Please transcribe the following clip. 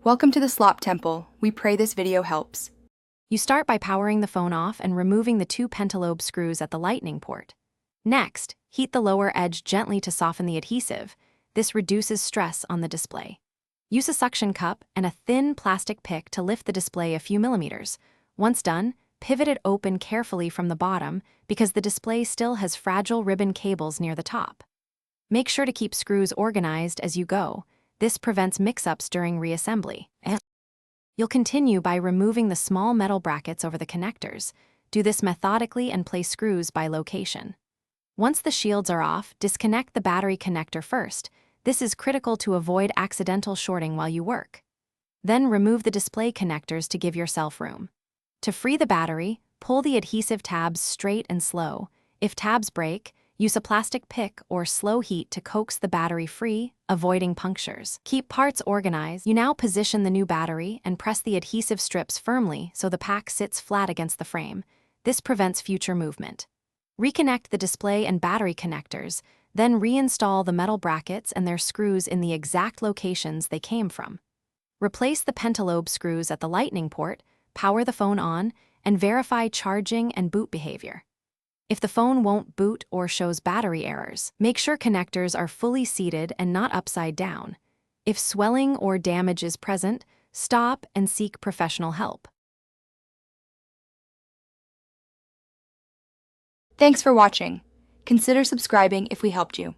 Welcome to the Slop Temple. We pray this video helps. You start by powering the phone off and removing the two pentalobe screws at the lightning port. Next, heat the lower edge gently to soften the adhesive. This reduces stress on the display. Use a suction cup and a thin plastic pick to lift the display a few millimeters. Once done, pivot it open carefully from the bottom because the display still has fragile ribbon cables near the top. Make sure to keep screws organized as you go. This prevents mix-ups during reassembly. You'll continue by removing the small metal brackets over the connectors. Do this methodically and place screws by location. Once the shields are off, disconnect the battery connector first. This is critical to avoid accidental shorting while you work. Then remove the display connectors to give yourself room. To free the battery, pull the adhesive tabs straight and slow. If tabs break, use a plastic pick or slow heat to coax the battery free, avoiding punctures. Keep parts organized. You now position the new battery and press the adhesive strips firmly so the pack sits flat against the frame. This prevents future movement. Reconnect the display and battery connectors, then reinstall the metal brackets and their screws in the exact locations they came from. Replace the pentalobe screws at the lightning port, power the phone on, and verify charging and boot behavior. If the phone won't boot or shows battery errors, make sure connectors are fully seated and not upside down. If swelling or damage is present, stop and seek professional help. Thanks for watching. Consider subscribing if we helped you.